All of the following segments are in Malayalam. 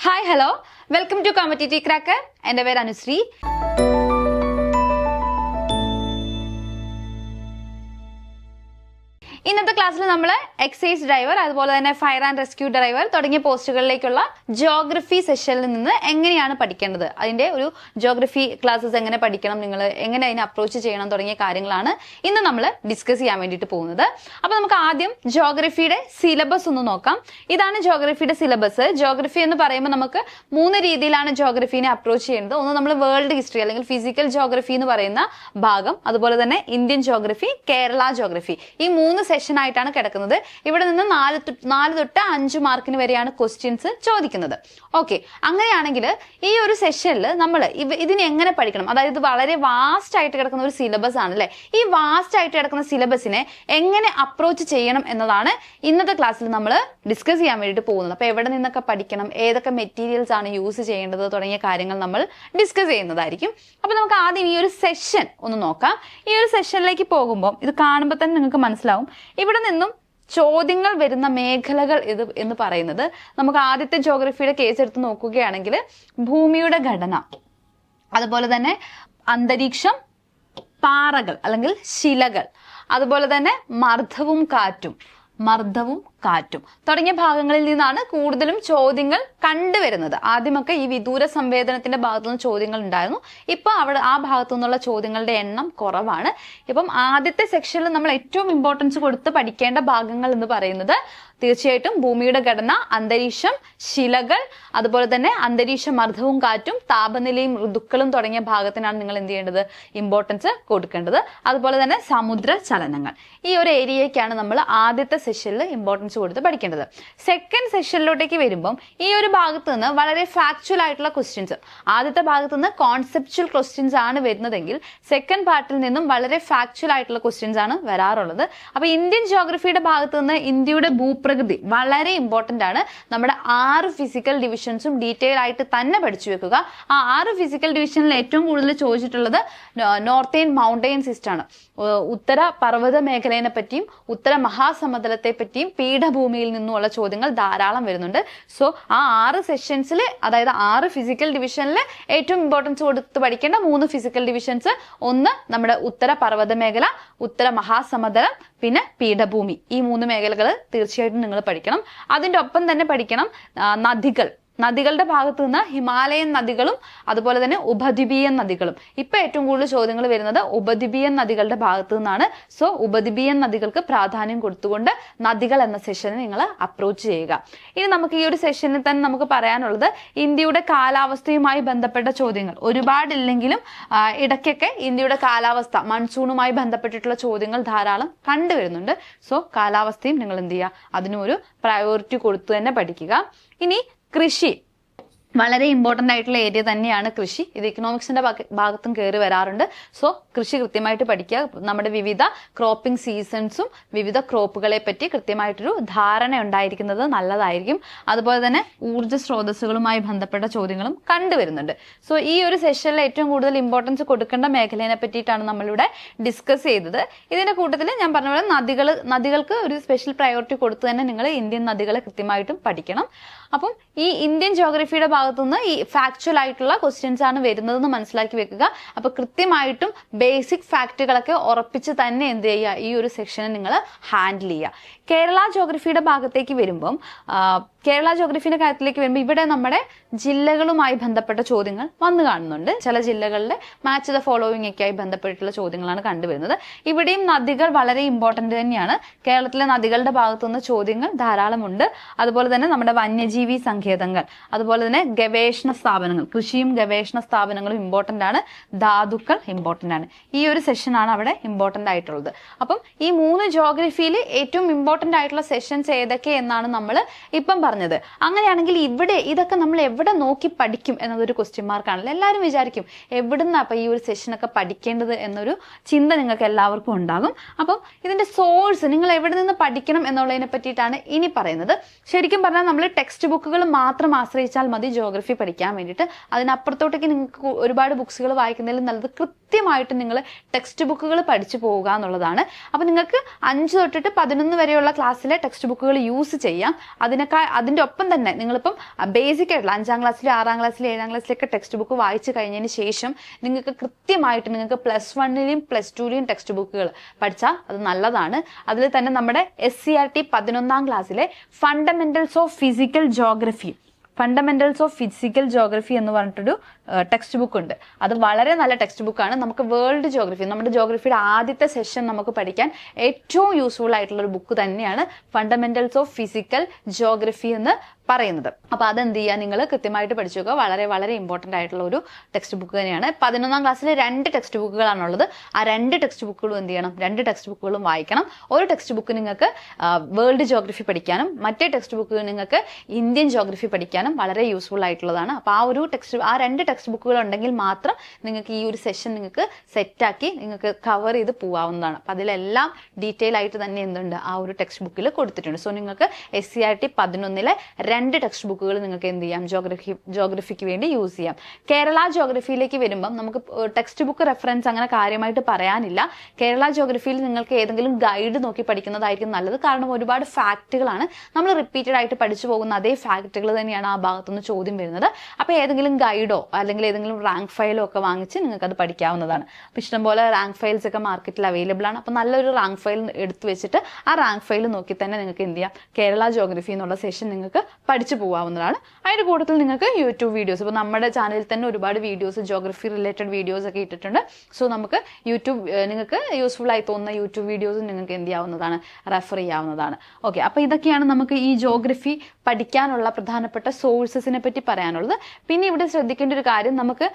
Hi hello welcome to competitive cracker. എൻ്റെ പേര് അനുശ്രീ. ഇന്നത്തെ ക്ലാസ്സിൽ നമ്മൾ എക്സൈസ് ഡ്രൈവർ അതുപോലെ തന്നെ ഫയർ ആൻഡ് റെസ്ക്യൂ ഡ്രൈവർ തുടങ്ങിയ പോസ്റ്റുകളിലേക്കുള്ള ജോഗ്രഫി സെഷനിൽ നിന്ന് എങ്ങനെയാണ് പഠിക്കേണ്ടത്, അതിന്റെ ഒരു ജോഗ്രഫി ക്ലാസ്സസ് എങ്ങനെ പഠിക്കണം, നിങ്ങൾ എങ്ങനെ അതിനെ അപ്രോച്ച് ചെയ്യണം തുടങ്ങിയ കാര്യങ്ങളാണ് ഇന്ന് നമ്മൾ ഡിസ്കസ് ചെയ്യാൻ വേണ്ടിയിട്ട് പോകുന്നത്. അപ്പൊ നമുക്ക് ആദ്യം ജോഗ്രഫിയുടെ സിലബസ് ഒന്ന് നോക്കാം. ഇതാണ് ജോഗ്രഫിയുടെ സിലബസ്. ജോഗ്രഫി എന്ന് പറയുമ്പോൾ നമുക്ക് 3 രീതിയിലാണ് ജോഗ്രഫീനെ അപ്രോച്ച് ചെയ്യുന്നത്. ഒന്ന് നമ്മൾ വേൾഡ് ഹിസ്റ്ററി അല്ലെങ്കിൽ ഫിസിക്കൽ ജോഗ്രഫി എന്ന് പറയുന്ന ഭാഗം, അതുപോലെ തന്നെ ഇന്ത്യൻ ജോഗ്രഫി, കേരള ജോഗ്രഫി. ഈ 3 സെഷൻ ആയിട്ടാണ് കിടക്കുന്നത്. ഇവിടെ നിന്ന് 4 തൊട്ട് 5 മാർക്കിന് വരെയാണ് ക്വസ്റ്റ്യൻസ് ചോദിക്കുന്നത്. ഓക്കെ, അങ്ങനെയാണെങ്കിൽ ഈ ഒരു സെഷനിൽ നമ്മൾ ഇതിനെ എങ്ങനെ പഠിക്കണം, അതായത് വളരെ വാസ്റ്റ് ആയിട്ട് കിടക്കുന്ന ഒരു സിലബസ് ആണ് അല്ലെ. ഈ വാസ്റ്റ് ആയിട്ട് കിടക്കുന്ന സിലബസിനെ എങ്ങനെ അപ്രോച്ച് ചെയ്യണം എന്നതാണ് ഇന്നത്തെ ക്ലാസ്സിൽ നമ്മൾ ഡിസ്കസ് ചെയ്യാൻ വേണ്ടിയിട്ട് പോകുന്നത്. അപ്പൊ എവിടെ നിന്നൊക്കെ പഠിക്കണം, ഏതൊക്കെ മെറ്റീരിയൽസ് ആണ് യൂസ് ചെയ്യേണ്ടത് തുടങ്ങിയ കാര്യങ്ങൾ നമ്മൾ ഡിസ്കസ് ചെയ്യുന്നതായിരിക്കും. അപ്പൊ നമുക്ക് ആദ്യം ഈ ഒരു സെഷൻ ഒന്ന് നോക്കാം. ഈ ഒരു സെഷനിലേക്ക് പോകുമ്പോൾ ഇത് കാണുമ്പോൾ തന്നെ നിങ്ങൾക്ക് മനസ്സിലാവും ഇവിടെ നിന്നും ചോദ്യങ്ങൾ വരുന്ന മേഖലകൾ ഇത് എന്ന് പറയുന്നത്. നമുക്ക് ആദ്യത്തെ ജോഗ്രഫിയുടെ കേസ് എടുത്ത് നോക്കുകയാണെങ്കിൽ ഭൂമിയുടെ ഘടന, അതുപോലെ തന്നെ അന്തരീക്ഷം, പാറകൾ അല്ലെങ്കിൽ ശിലകൾ, അതുപോലെ തന്നെ മർദ്ദവും കാറ്റും തുടങ്ങിയ ഭാഗങ്ങളിൽ നിന്നാണ് കൂടുതലും ചോദ്യങ്ങൾ കണ്ടുവരുന്നത്. ആദ്യമൊക്കെ ഈ വിദൂര സംവേദനത്തിന്റെ ഭാഗത്തുനിന്ന് ചോദ്യങ്ങൾ ഉണ്ടായിരുന്നു. ഇപ്പൊ അവിടെ ആ ഭാഗത്തു നിന്നുള്ള ചോദ്യങ്ങളുടെ എണ്ണം കുറവാണ്. ഇപ്പം ആദ്യത്തെ സെക്ഷനിൽ നമ്മൾ ഏറ്റവും ഇമ്പോർട്ടൻസ് കൊടുത്ത് പഠിക്കേണ്ട ഭാഗങ്ങൾ എന്ന് പറയുന്നത് തീർച്ചയായിട്ടും ഭൂമിയുടെ ഘടന, അന്തരീക്ഷം, ശിലകൾ, അതുപോലെ തന്നെ അന്തരീക്ഷ മർദ്ദവും കാറ്റും, താപനിലയും ഋതുക്കളും തുടങ്ങിയ ഭാഗത്തിനാണ് നിങ്ങൾ എന്ത് ചെയ്യേണ്ടത്, ഇമ്പോർട്ടൻസ് കൊടുക്കേണ്ടത്. അതുപോലെ തന്നെ സമുദ്ര ചലനങ്ങൾ. ഈ ഒരു ഏരിയയ്ക്കാണ് നമ്മൾ ആദ്യത്തെ സെഷനിൽ ഇമ്പോർട്ടൻസ് കൊടുത്ത് പഠിക്കേണ്ടത്. സെക്കൻഡ് സെഷനിലോട്ടേക്ക് വരുമ്പം ഈ ഒരു ഭാഗത്ത് നിന്ന് വളരെ ഫാക്ച്വൽ ആയിട്ടുള്ള ക്വസ്റ്റ്യൻസ്, ആദ്യത്തെ ഭാഗത്ത് നിന്ന് കോൺസെപ്ച്വൽ ക്വസ്റ്റ്യൻസ് ആണ് വരുന്നതെങ്കിൽ സെക്കൻഡ് പാർട്ടിൽ നിന്നും വളരെ ഫാക്ച്വൽ ആയിട്ടുള്ള ക്വസ്റ്റ്യൻസ് ആണ് വരാറുള്ളത്. അപ്പൊ ഇന്ത്യൻ ജോഗ്രഫിയുടെ ഭാഗത്ത് നിന്ന് ഇന്ത്യയുടെ ഭൂപ്രകൃതി വളരെ ഇമ്പോർട്ടന്റ് ആണ്. നമ്മുടെ 6 ഫിസിക്കൽ ഡിവിഷൻസും ഡീറ്റെയിൽ ആയിട്ട് തന്നെ പഠിച്ചു വെക്കുക. ആ 6 ഫിസിക്കൽ ഡിവിഷനിൽ ഏറ്റവും കൂടുതൽ ചോദിച്ചിട്ടുള്ളത് നോർത്തേൺ മൗണ്ടെയിൻ സിസ്റ്റം ആണ്. ഉത്തര പർവ്വത മേഖലയെ പറ്റിയും ഉത്തര മഹാസമതലത്തെ പറ്റിയും പീഠഭൂമിയിൽ നിന്നുമുള്ള ചോദ്യങ്ങൾ ധാരാളം വരുന്നുണ്ട്. സോ ആ 6 സെഷൻസിൽ, അതായത് 6 ഫിസിക്കൽ ഡിവിഷനിൽ ഏറ്റവും ഇമ്പോർട്ടൻസ് കൊടുത്ത് പഠിക്കേണ്ട 3 ഫിസിക്കൽ ഡിവിഷൻസ്, ഒന്ന് നമ്മുടെ ഉത്തര പർവ്വത മേഖല, ഉത്തര മഹാസമതലം, പിന്നെ പീഠഭൂമി. ഈ 3 മേഖലകൾ തീർച്ചയായിട്ടും നിങ്ങൾ പഠിക്കണം. അതിന്റെ ഒപ്പം തന്നെ പഠിക്കണം നദികളുടെ ഭാഗത്ത് നിന്ന് ഹിമാലയൻ നദികളും അതുപോലെ തന്നെ ഉപദ്വീപീയൻ നദികളും. ഇപ്പൊ ഏറ്റവും കൂടുതൽ ചോദ്യങ്ങൾ വരുന്നത് ഉപദ്വീപീയൻ നദികളുടെ ഭാഗത്തു നിന്നാണ്. സോ ഉപദ്വീപീയൻ നദികൾക്ക് പ്രാധാന്യം കൊടുത്തുകൊണ്ട് നദികൾ എന്ന സെഷനെ നിങ്ങൾ അപ്രോച്ച് ചെയ്യുക. ഇനി നമുക്ക് ഈ ഒരു സെഷനിൽ തന്നെ നമുക്ക് പറയാനുള്ളത് ഇന്ത്യയുടെ കാലാവസ്ഥയുമായി ബന്ധപ്പെട്ട ചോദ്യങ്ങൾ ഒരുപാടില്ലെങ്കിലും ഇടയ്ക്കൊക്കെ ഇന്ത്യയുടെ കാലാവസ്ഥ, മൺസൂണുമായി ബന്ധപ്പെട്ടിട്ടുള്ള ചോദ്യങ്ങൾ ധാരാളം കണ്ടുവരുന്നുണ്ട്. സോ കാലാവസ്ഥയും നിങ്ങൾ എന്ത് ചെയ്യുക, അതിനും ഒരു പ്രയോറിറ്റി കൊടുത്തു തന്നെ പഠിക്കുക. ഇനി കൃഷി വളരെ ഇമ്പോർട്ടന്റ് ആയിട്ടുള്ള ഏരിയ തന്നെയാണ് കൃഷി. ഇത് ഇക്കണോമിക്സിന്റെ ഭാഗത്തും കയറി വരാറുണ്ട്. സോ കൃഷി കൃത്യമായിട്ട് പഠിക്കുക. നമ്മുടെ വിവിധ ക്രോപ്പിംഗ് സീസൺസും വിവിധ ക്രോപ്പുകളെ പറ്റി കൃത്യമായിട്ടൊരു ധാരണ ഉണ്ടായിരിക്കുന്നത് നല്ലതായിരിക്കും. അതുപോലെ തന്നെ ഊർജ്ജ സ്രോതസ്സുകളുമായി ബന്ധപ്പെട്ട ചോദ്യങ്ങളും കണ്ടുവരുന്നുണ്ട്. സോ ഈ ഒരു സെഷനിൽ ഏറ്റവും കൂടുതൽ ഇമ്പോർട്ടൻസ് കൊടുക്കേണ്ട മേഖലയെ പറ്റിയിട്ടാണ് നമ്മളിവിടെ ഡിസ്കസ് ചെയ്തത്. ഇതിന്റെ കൂട്ടത്തിൽ ഞാൻ പറഞ്ഞ പോലെ നദികൾക്ക് ഒരു സ്പെഷ്യൽ പ്രയോറിറ്റി കൊടുത്തു തന്നെ നിങ്ങൾ ഇന്ത്യൻ നദികളെ കൃത്യമായിട്ടും പഠിക്കണം. അപ്പം ഈ ഇന്ത്യൻ ജോഗ്രഫിയുടെ ഭാഗത്തുനിന്ന് ഈ ഫാക്ച്വൽ ആയിട്ടുള്ള ക്വസ്റ്റ്യൻസ് ആണ് വരുന്നതെന്ന് മനസ്സിലാക്കി വെക്കുക. അപ്പൊ കൃത്യമായിട്ടും ബേസിക് ഫാക്റ്റുകളൊക്കെ ഉറപ്പിച്ച് തന്നെ എന്ത് ചെയ്യുക, ഈ ഒരു സെക്ഷനെ നിങ്ങൾ ഹാൻഡിൽ ചെയ്യുക. കേരള ജോഗ്രഫിയുടെ ഭാഗത്തേക്ക് വരുമ്പം കേരള ജോഗ്രഫിയുടെ കാര്യത്തിലേക്ക് വരുമ്പോൾ ഇവിടെ നമ്മുടെ ജില്ലകളുമായി ബന്ധപ്പെട്ട ചോദ്യങ്ങൾ വന്നു കാണുന്നുണ്ട്. ചില ജില്ലകളിലെ മാച്ച് ദ ഫോളോവിംഗ് ഒക്കെയായി ബന്ധപ്പെട്ടിട്ടുള്ള ചോദ്യങ്ങളാണ് കണ്ടുവരുന്നത്. ഇവിടെയും നദികൾ വളരെ ഇമ്പോർട്ടന്റ് തന്നെയാണ്. കേരളത്തിലെ നദികളുടെ ഭാഗത്തുനിന്ന് ചോദ്യങ്ങൾ ധാരാളമുണ്ട്. അതുപോലെ തന്നെ നമ്മുടെ വന്യജീവി സങ്കേതങ്ങൾ, അതുപോലെ തന്നെ ഗവേഷണ സ്ഥാപനങ്ങൾ, കൃഷിയും ഗവേഷണ സ്ഥാപനങ്ങളും ഇമ്പോർട്ടന്റ് ആണ്. ധാതുക്കൾ ഇമ്പോർട്ടന്റ് ആണ്. ഈ ഒരു സെഷനാണ് അവിടെ ഇമ്പോർട്ടന്റ് ആയിട്ടുള്ളത്. അപ്പം ഈ 3 ജോഗ്രഫിയിൽ ഏറ്റവും ഇമ്പോർട്ടന്റ് ആയിട്ടുള്ള സെഷൻസ് ഏതൊക്കെ എന്നാണ് നമ്മൾ ഇപ്പം പറഞ്ഞത്. അങ്ങനെയാണെങ്കിൽ ഇവിടെ ഇതൊക്കെ നമ്മൾ എവിടെ നോക്കി പഠിക്കും എന്നതൊരു ക്വസ്റ്റ്യൻ മാർക്കാണല്ലോ. എല്ലാവരും വിചാരിക്കും എവിടുന്ന അപ്പൊ ഈ ഒരു സെഷനൊക്കെ പഠിക്കേണ്ടത് എന്നൊരു ചിന്ത നിങ്ങൾക്ക് എല്ലാവർക്കും ഉണ്ടാകും. അപ്പം ഇതിന്റെ സോഴ്സ് നിങ്ങൾ എവിടെ നിന്ന് പഠിക്കണം എന്നുള്ളതിനെ പറ്റിയിട്ടാണ് ഇനി പറയുന്നത്. ശരിക്കും പറഞ്ഞാൽ നമ്മൾ ടെക്സ്റ്റ് ബുക്കുകൾ മാത്രം ആശ്രയിച്ചാൽ മതി ജോഗ്രഫി പഠിക്കാൻ വേണ്ടിയിട്ട്. അതിനപ്പുറത്തോട്ടേക്ക് നിങ്ങൾക്ക് ഒരുപാട് ബുക്സുകൾ വായിക്കുന്നതിൽ നല്ലത് കൃത്യമായിട്ട് നിങ്ങൾ ടെക്സ്റ്റ് ബുക്കുകൾ പഠിച്ചു പോവുക എന്നുള്ളതാണ്. അപ്പൊ നിങ്ങൾക്ക് 5 തൊട്ടിട്ട് 11 വരെയുള്ള ക്ലാസ്സിലെ ടെക്സ്റ്റ് ബുക്കുകൾ യൂസ് ചെയ്യാം. അതിൻ്റെ ഒപ്പം തന്നെ നിങ്ങളിപ്പം ബേസിക് ആയിട്ടുള്ള 5ാം ക്ലാസ്സിലെ 6ാം ക്ലാസ്സിലെ 7ാം ക്ലാസ്സിലൊക്കെ ടെക്സ്റ്റ് ബുക്ക് വായിച്ചു കഴിഞ്ഞതിന് ശേഷം നിങ്ങൾക്ക് കൃത്യമായിട്ട് നിങ്ങൾക്ക് +1ലെയും +2ലെയും ടെക്സ്റ്റ് ബുക്കുകൾ പഠിച്ചാൽ അത് നല്ലതാണ്. അതിൽ തന്നെ നമ്മുടെ SCERT 11ാം ക്ലാസ്സിലെ ഫണ്ടമെന്റൽസ് ഓഫ് ഫിസിക്കൽ ജോഗ്രഫി എന്ന് പറഞ്ഞിട്ടൊരു ടെക്സ്റ്റ് ബുക്ക് ഉണ്ട്. അത് വളരെ നല്ല ടെക്സ്റ്റ് ബുക്കാണ്. നമുക്ക് വേൾഡ് ജോഗ്രഫി, നമ്മുടെ ജോഗ്രഫിയുടെ ആദ്യത്തെ സെഷൻ നമുക്ക് പഠിക്കാൻ ഏറ്റവും യൂസ്ഫുൾ ആയിട്ടുള്ള ഒരു ബുക്ക് തന്നെയാണ് ഫണ്ടമെന്റൽസ് ഓഫ് ഫിസിക്കൽ ജോഗ്രഫി എന്ന് പറയുന്നത്. അപ്പോൾ അതെന്ത് ചെയ്യുക, നിങ്ങൾ കൃത്യമായിട്ട് പഠിച്ചു നോക്കുക. വളരെ വളരെ ഇമ്പോർട്ടൻ്റ് ആയിട്ടുള്ള ഒരു ടെക്സ്റ്റ് ബുക്ക് തന്നെയാണ്. 11ാം ക്ലാസ്സിൽ 2 ടെക്സ്റ്റ് ബുക്കുകളാണുള്ളത്. ആ 2 ടെക്സ്റ്റ് ബുക്കുകളും എന്ത് ചെയ്യണം, 2 ടെക്സ്റ്റ് ബുക്കുകളും വായിക്കണം. ഒരു ടെക്സ്റ്റ് ബുക്ക് നിങ്ങൾക്ക് വേൾഡ് ജോഗ്രഫി പഠിക്കാനും മറ്റേ ടെക്സ്റ്റ് ബുക്ക് നിങ്ങൾക്ക് ഇന്ത്യൻ ജോഗ്രഫി പഠിക്കാനും വളരെ യൂസ്ഫുൾ ആയിട്ടുള്ളതാണ്. അപ്പോൾ ആ 2 ടെക്സ്റ്റ് ബുക്കുകൾ ഉണ്ടെങ്കിൽ മാത്രം നിങ്ങൾക്ക് ഈ ഒരു സെഷൻ നിങ്ങൾക്ക് സെറ്റാക്കി നിങ്ങൾക്ക് കവർ ചെയ്ത് പോകാവുന്നതാണ്. അപ്പോൾ അതിലെല്ലാം ഡീറ്റെയിൽ ആയിട്ട് തന്നെ എന്തുണ്ട്, ആ ഒരു ടെക്സ്റ്റ് ബുക്കിൽ കൊടുത്തിട്ടുണ്ട്. സോ നിങ്ങൾക്ക് SCERT 11ലെ 2 ടെക്സ്റ്റ് ബുക്കുകൾ നിങ്ങൾക്ക് എന്ത് ചെയ്യാം, ജോഗ്രഫിക്ക് വേണ്ടി യൂസ് ചെയ്യാം. കേരള ജോഗ്രഫിയിലേക്ക് വരുമ്പം നമുക്ക് ടെക്സ്റ്റ് ബുക്ക് റെഫറൻസ് അങ്ങനെ കാര്യമായിട്ട് പറയാനില്ല. കേരള ജോഗ്രഫിയിൽ നിങ്ങൾക്ക് ഏതെങ്കിലും ഗൈഡ് നോക്കി പഠിക്കുന്നതായിരിക്കും നല്ലത്. കാരണം ഒരുപാട് ഫാക്റ്റുകളാണ് നമ്മൾ റിപ്പീറ്റഡ് ആയിട്ട് പഠിച്ചു പോകുന്ന അതേ ഫാക്റ്റുകൾ തന്നെയാണ് ആ ഭാഗത്തുനിന്ന് ചോദ്യം വരുന്നത്. അപ്പോൾ ഏതെങ്കിലും ഗൈഡോ അല്ലെങ്കിൽ ഏതെങ്കിലും റാങ്ക് ഫയലോ ഒക്കെ വാങ്ങിച്ച് നിങ്ങൾക്ക് അത് പഠിക്കാവുന്നതാണ്. അപ്പോൾ ഇഷ്ടംപോലെ റാങ്ക് ഫയൽസ് ഒക്കെ മാർക്കറ്റിൽ അവൈലബിൾ ആണ്. അപ്പോൾ നല്ലൊരു റാങ്ക് ഫയൽ എടുത്തു വെച്ചിട്ട് ആ റാങ്ക് ഫയൽ നോക്കി തന്നെ നിങ്ങൾക്ക് എന്ത് ചെയ്യാം, കേരള ജോഗ്രഫി എന്നുള്ള സെഷൻ നിങ്ങൾക്ക് പഠിച്ചു പോകാവുന്നതാണ്. അതിൻ്റെ കൂട്ടത്തിൽ നിങ്ങൾക്ക് യൂട്യൂബ് വീഡിയോസ്, ഇപ്പോൾ നമ്മുടെ ചാനലിൽ തന്നെ ഒരുപാട് വീഡിയോസ് ജോഗ്രഫി റിലേറ്റഡ് വീഡിയോസ് ഒക്കെ ഇട്ടിട്ടുണ്ട്. സോ നമുക്ക് നിങ്ങൾക്ക് യൂസ്ഫുൾ ആയി തോന്നുന്ന യൂട്യൂബ് വീഡിയോസ് നിങ്ങൾക്ക് എന്ത് ചെയ്യാവുന്നതാണ്, റെഫർ ചെയ്യാവുന്നതാണ്. ഓക്കെ, അപ്പോൾ ഇതൊക്കെയാണ് നമുക്ക് ഈ ജോഗ്രഫി പഠിക്കാനുള്ള പ്രധാനപ്പെട്ട സോഴ്സസിനെ പറ്റി പറയാനുള്ളത്. പിന്നെ ഇവിടെ ശ്രദ്ധിക്കേണ്ട ഒരു കാര്യം, നമുക്ക്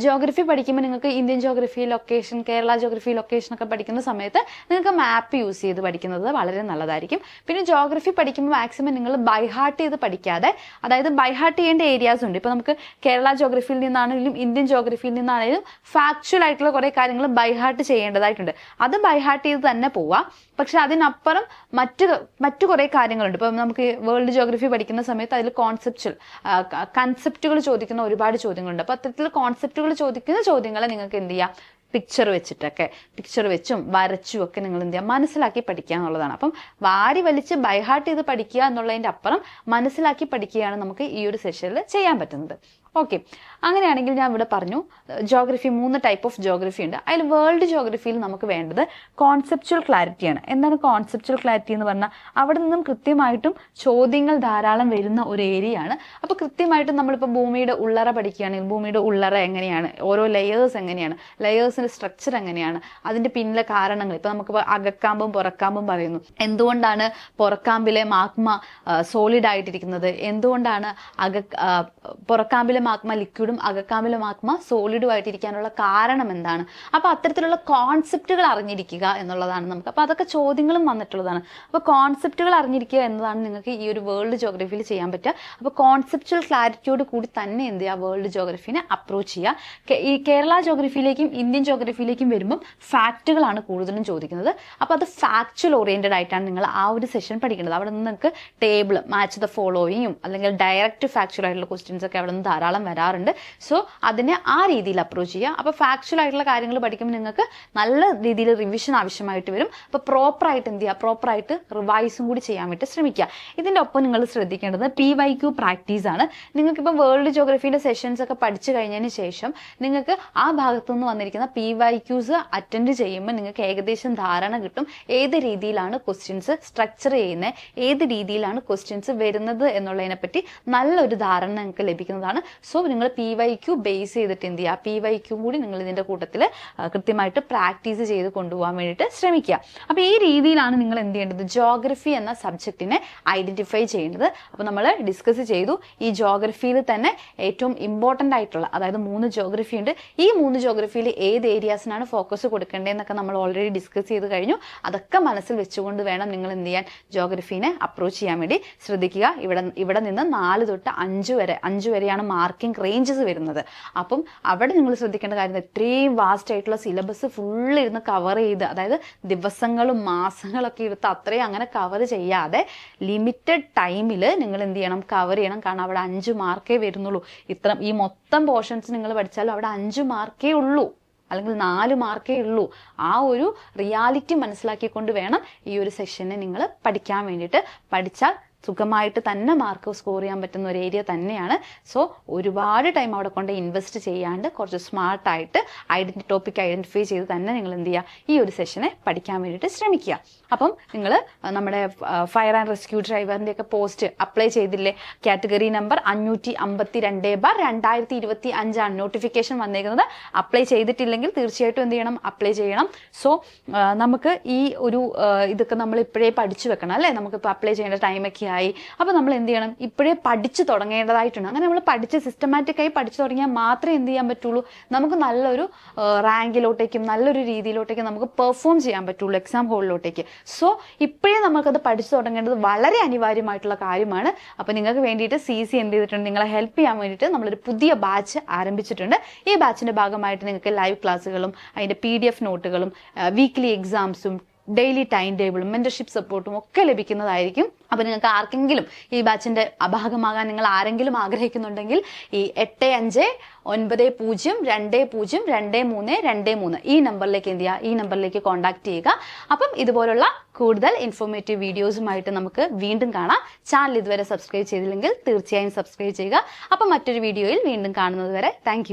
ജോഗ്രഫി പഠിക്കുമ്പോൾ നിങ്ങൾക്ക് Indian geography location, Kerala geography location ഒക്കെ പഠിക്കുന്ന സമയത്ത് നിങ്ങൾക്ക് മാപ്പ് യൂസ് ചെയ്ത് പഠിക്കുന്നത് വളരെ നല്ലതായിരിക്കും. പിന്നെ ജോഗ്രഫി പഠിക്കുമ്പോൾ മാക്സിമം നിങ്ങൾ ബൈഹാർട്ട് ചെയ്ത് പഠിക്കാതെ, അതായത് ബൈഹാർട്ട് ചെയ്യേണ്ട ഏരിയാസ് ഉണ്ട്. ഇപ്പോൾ നമുക്ക് കേരള ജോഗ്രഫിയിൽ നിന്നാണെങ്കിലും ഇന്ത്യൻ ജോഗ്രഫിയിൽ നിന്നാണെങ്കിലും ഫാക്ച്വൽ ആയിട്ടുള്ള കുറേ കാര്യങ്ങൾ ബൈഹാർട്ട് ചെയ്യേണ്ടതായിട്ടുണ്ട്. അത് ബൈഹാർട്ട് ചെയ്ത് തന്നെ പോവാം. പക്ഷെ അതിനപ്പുറം മറ്റു കുറേ കാര്യങ്ങളുണ്ട്. ഇപ്പം നമുക്ക് വേൾഡ് ജോഗ്രഫി പഠിക്കുന്ന സമയത്ത് അതിൽ കൺസെപ്റ്റുകൾ ചോദിക്കുന്ന ഒരുപാട് ചോദ്യങ്ങളുണ്ട്. അപ്പോൾ അത്തരത്തിൽ കോൺസെപ്റ്റുകൾ ചോദിക്കുന്ന ചോദ്യങ്ങളെ നിങ്ങൾക്ക് എന്ത് ചെയ്യാം, പിക്ചർ വെച്ചും വരച്ചും ഒക്കെ നിങ്ങൾ എന്ത് ചെയ്യുക, മനസ്സിലാക്കി പഠിക്കുക എന്നുള്ളതാണ്. അപ്പം വാരി വലിച്ച് ബൈഹാർട്ട് ചെയ്ത് പഠിക്കുക എന്നുള്ളതിൻ്റെ അപ്പുറം മനസ്സിലാക്കി പഠിക്കുകയാണ് നമുക്ക് ഈ ഒരു സെഷനിൽ ചെയ്യാൻ പറ്റുന്നത്. ഓക്കെ, അങ്ങനെയാണെങ്കിൽ ഞാൻ ഇവിടെ പറഞ്ഞു ജോഗ്രഫി 3 ടൈപ്പ് ഓഫ് ജോഗ്രഫി ഉണ്ട്. അതിൽ വേൾഡ് ജോഗ്രഫിയിൽ നമുക്ക് വേണ്ടത് കോൺസെപ്ച്വൽ ക്ലാരിറ്റിയാണ്. എന്താണ് കോൺസെപ്ച്വൽ ക്ലാരിറ്റി എന്ന് പറഞ്ഞാൽ, അവിടെ നിന്നും കൃത്യമായിട്ടും ചോദ്യങ്ങൾ ധാരാളം വരുന്ന ഒരു ഏരിയയാണ്. അപ്പോൾ കൃത്യമായിട്ടും നമ്മളിപ്പോൾ ഭൂമിയുടെ ഉള്ളറ പഠിക്കുകയാണെങ്കിൽ ഭൂമിയുടെ ഉള്ളറ എങ്ങനെയാണ്, ഓരോ ലെയേഴ്സ് എങ്ങനെയാണ്, ലെയേഴ്സിൻ്റെ സ്ട്രക്ചർ എങ്ങനെയാണ്, അതിൻ്റെ പിന്നിലെ കാരണങ്ങൾ. ഇപ്പോൾ നമുക്ക് അകക്കാമ്പും പുറക്കാമ്പും പറയുന്നു. എന്തുകൊണ്ടാണ് പുറക്കാമ്പിലെ മാഗ്മ സോളിഡ് ആയിട്ടിരിക്കുന്നത്, എന്തുകൊണ്ടാണ് പുറക്കാമ്പിലെ മാഗ്മ ലിക്വിഡും അകക്കാമ്പിലെ മാഗ്മ സോളിഡും ആയിട്ടിരിക്കാനുള്ള കാരണം എന്താണ്. അപ്പോൾ അത്തരത്തിലുള്ള കോൺസെപ്റ്റുകൾ അറിഞ്ഞിരിക്കുക എന്നുള്ളതാണ് നമുക്ക്. അപ്പോൾ അതൊക്കെ ചോദ്യങ്ങളും വന്നിട്ടുള്ളതാണ്. അപ്പോൾ കോൺസെപ്റ്റുകൾ അറിഞ്ഞിരിക്കുക എന്നതാണ് നിങ്ങൾക്ക് ഈ ഒരു വേൾഡ് ജോഗ്രഫിയിൽ ചെയ്യാൻ പറ്റുക. അപ്പോൾ കോൺസെപ്ച്വൽ ക്ലാരിറ്റിയോട് കൂടി തന്നെ എന്ത് ചെയ്യുക, വേൾഡ് ജോഗ്രഫിനെ അപ്രോച്ച് ചെയ്യുക. ഈ കേരള ജോഗ്രഫിയിലേക്കും ഇന്ത്യൻ ജോഗ്രഫിയിലേക്കും വരുമ്പം ഫാക്റ്റുകളാണ് കൂടുതലും ചോദിക്കുന്നത്. അപ്പോൾ അത് ഫാക്ച്വൽ ഓറിയന്റഡ് ആയിട്ടാണ് നിങ്ങൾ ആ ഒരു സെഷൻ പഠിക്കുന്നത്. അവിടെ നിന്ന് നിങ്ങൾക്ക് ടേബിൾ, മാച്ച് ദ ഫോളോയിങ്ങും അല്ലെങ്കിൽ ഡയറക്റ്റ് ഫാക്ച്വൽ ആയിട്ടുള്ള ക്വസ്റ്റ്യൻസ് ഒക്കെ അവിടെ നിന്ന് ധാരാളം വരാറുണ്ട്. സോ അതിനെ ആ രീതിയിൽ അപ്രോച്ച് ചെയ്യുക. അപ്പോൾ ഫാക്ച്വൽ ആയിട്ടുള്ള കാര്യങ്ങൾ പഠിക്കുമ്പോൾ നിങ്ങൾക്ക് നല്ല രീതിയിൽ റിവിഷൻ ആവശ്യമായിട്ട് വരും. അപ്പോൾ പ്രോപ്പറായിട്ട് എന്ത് ചെയ്യുക, പ്രോപ്പറായിട്ട് റിവൈസും കൂടി ചെയ്യാൻ വേണ്ടി ശ്രമിക്കുക. ഇതിൻ്റെ ഒപ്പം നിങ്ങൾ ശ്രദ്ധിക്കേണ്ടത് PYQ പ്രാക്ടീസ് ആണ്. നിങ്ങൾക്കിപ്പോൾ വേൾഡ് ജോഗ്രഫിയുടെ സെഷൻസ് ഒക്കെ പഠിച്ചു കഴിഞ്ഞതിന് ശേഷം നിങ്ങൾക്ക് ആ ഭാഗത്തു നിന്ന് വന്നിരിക്കുന്ന PYQs അറ്റൻഡ് ചെയ്യുമ്പോൾ നിങ്ങൾക്ക് ഏകദേശം ധാരണ കിട്ടും ഏത് രീതിയിലാണ് ക്വസ്റ്റ്യൻസ് സ്ട്രക്ചർ ചെയ്യുന്നത്, ഏത് രീതിയിലാണ് ക്വസ്റ്റ്യൻസ് വരുന്നത് എന്നുള്ളതിനെപ്പറ്റി നല്ലൊരു ധാരണ നിങ്ങൾക്ക് ലഭിക്കുന്നതാണ്. സോ നിങ്ങൾ PYQ ബേസ് ചെയ്തിട്ട് എന്ത് ചെയ്യുക, PYQ കൂടി നിങ്ങൾ ഇതിൻ്റെ കൂട്ടത്തിൽ കൃത്യമായിട്ട് പ്രാക്ടീസ് ചെയ്ത് കൊണ്ടുപോകാൻ വേണ്ടിയിട്ട് ശ്രമിക്കുക. അപ്പോൾ ഈ രീതിയിലാണ് നിങ്ങൾ എന്ത് ചെയ്യേണ്ടത്, ജോഗ്രഫി എന്ന സബ്ജക്റ്റിനെ ഐഡന്റിഫൈ ചെയ്യേണ്ടത്. അപ്പോൾ നമ്മൾ ഡിസ്കസ് ചെയ്തു ഈ ജോഗ്രഫിയിൽ തന്നെ ഏറ്റവും ഇമ്പോർട്ടൻ്റ് ആയിട്ടുള്ള, അതായത് 3 ജോഗ്രഫി ഉണ്ട്. ഈ 3 ജോഗ്രഫിയിൽ ഏത് ഏരിയാസിനാണ് ഫോക്കസ് കൊടുക്കേണ്ടതെന്നൊക്കെ നമ്മൾ ഓൾറെഡി ഡിസ്കസ് ചെയ്ത് കഴിഞ്ഞു. അതൊക്കെ മനസ്സിൽ വെച്ചുകൊണ്ട് വേണം നിങ്ങൾ എന്ത് ചെയ്യാൻ, ജോഗ്രഫീനെ അപ്രോച്ച് ചെയ്യാൻ വേണ്ടി ശ്രദ്ധിക്കുക. ഇവിടെ നിന്ന് 4 തൊട്ട് 5 വരെയാണ് മാർക്കിംഗ് റേഞ്ചസ് വരുന്നത്. അപ്പം അവിടെ നിങ്ങൾ ശ്രദ്ധിക്കേണ്ട കാര്യം, ഇത്രയും വാസ്റ്റ് ആയിട്ടുള്ള സിലബസ് ഫുള്ള് ഇരുന്ന് കവർ ചെയ്ത്, അതായത് ദിവസങ്ങളും മാസങ്ങളൊക്കെ എടുത്ത് അത്രയും അങ്ങനെ കവർ ചെയ്യാതെ ലിമിറ്റഡ് ടൈമിൽ നിങ്ങൾ എന്ത് ചെയ്യണം, കവർ ചെയ്യണം. കാരണം അവിടെ 5 മാർക്കേ വരുന്നുള്ളൂ. ഈ മൊത്തം പോർഷൻസ് നിങ്ങൾ പഠിച്ചാലും അവിടെ 5 മാർക്കേ ഉള്ളൂ, അല്ലെങ്കിൽ 4 മാർക്കേ ഉള്ളൂ. ആ ഒരു റിയാലിറ്റി മനസ്സിലാക്കിക്കൊണ്ട് വേണം ഈ ഒരു സെഷനെ നിങ്ങൾ പഠിക്കാൻ വേണ്ടിയിട്ട്. പഠിച്ചാൽ സുഖമായിട്ട് തന്നെ മാർക്ക് സ്കോർ ചെയ്യാൻ പറ്റുന്ന ഒരു ഏരിയ തന്നെയാണ്. സോ ഒരുപാട് ടൈം അവിടെ കൊണ്ട് ഇൻവെസ്റ്റ് ചെയ്യാണ്ട് കുറച്ച് സ്മാർട്ടായിട്ട് ടോപ്പിക് ഐഡൻറ്റിഫൈ ചെയ്ത് തന്നെ നിങ്ങൾ എന്ത് ചെയ്യുക, ഈ ഒരു സെഷനെ പഠിക്കാൻ വേണ്ടിയിട്ട് ശ്രമിക്കുക. അപ്പം നിങ്ങൾ നമ്മുടെ ഫയർ ആൻഡ് റെസ്ക്യൂ ഡ്രൈവറിൻ്റെ ഒക്കെ പോസ്റ്റ് അപ്ലൈ ചെയ്തില്ലേ? കാറ്റഗറി നമ്പർ 552/2025 നോട്ടിഫിക്കേഷൻ വന്നേക്കുന്നത്. അപ്ലൈ ചെയ്തിട്ടില്ലെങ്കിൽ തീർച്ചയായിട്ടും എന്ത് ചെയ്യണം, അപ്ലൈ ചെയ്യണം. സോ നമുക്ക് ഈ ഒരു ഇതൊക്കെ നമ്മൾ ഇപ്പോഴേ പഠിച്ചു വെക്കണം അല്ലേ? നമുക്കിപ്പോൾ അപ്ലൈ ചെയ്യേണ്ട ടൈമൊക്കെ ആയി. അപ്പോൾ നമ്മൾ എന്ത് ചെയ്യണം, ഇപ്പോഴേ പഠിച്ചു തുടങ്ങേണ്ടതായിട്ടുണ്ട്. അങ്ങനെ നമ്മൾ പഠിച്ച് സിസ്റ്റമാറ്റിക്കായി പഠിച്ചു തുടങ്ങിയാൽ മാത്രമേ എന്ത് ചെയ്യാൻ പറ്റുള്ളൂ, നമുക്ക് നല്ലൊരു റാങ്കിലോട്ടേക്കും നല്ലൊരു രീതിയിലോട്ടേക്കും നമുക്ക് പെർഫോം ചെയ്യാൻ പറ്റുള്ളൂ എക്സാം ഹോളിലോട്ടേക്ക്. സോ ഇപ്പോഴേ നമുക്കത് പഠിച്ചു തുടങ്ങേണ്ടത് വളരെ അനിവാര്യമായിട്ടുള്ള കാര്യമാണ്. അപ്പോൾ നിങ്ങൾക്ക് വേണ്ടിയിട്ട് CC എന്ത് ചെയ്തിട്ടുണ്ട്, നിങ്ങളെ ഹെൽപ്പ് ചെയ്യാൻ വേണ്ടിയിട്ട് നമ്മളൊരു പുതിയ ബാച്ച് ആരംഭിച്ചിട്ടുണ്ട്. ഈ ബാച്ചിൻ്റെ ഭാഗമായിട്ട് നിങ്ങൾക്ക് ലൈവ് ക്ലാസ്സുകളും അതിൻ്റെ PDF നോട്ടുകളും വീക്ക്ലി എക്സാംസും ഡെയിലി ടൈം ടേബിളും മെന്റർഷിപ്പ് സപ്പോർട്ടും ഒക്കെ ലഭിക്കുന്നതായിരിക്കും. അപ്പോൾ നിങ്ങൾക്ക് ആർക്കെങ്കിലും ഈ ബാച്ചിൻ്റെ ഭാഗമാകാൻ നിങ്ങൾ ആരെങ്കിലും ആഗ്രഹിക്കുന്നുണ്ടെങ്കിൽ ഈ 8590202323 ഈ നമ്പറിലേക്ക് എന്ത് ചെയ്യുക, ഈ നമ്പറിലേക്ക് കോൺടാക്ട് ചെയ്യുക. അപ്പം ഇതുപോലുള്ള കൂടുതൽ ഇൻഫോർമേറ്റീവ് വീഡിയോസുമായിട്ട് നമുക്ക് വീണ്ടും കാണാം. ചാനൽ ഇതുവരെ സബ്സ്ക്രൈബ് ചെയ്തില്ലെങ്കിൽ തീർച്ചയായും സബ്സ്ക്രൈബ് ചെയ്യുക. അപ്പം മറ്റൊരു വീഡിയോയിൽ വീണ്ടും കാണുന്നത് വരെ താങ്ക്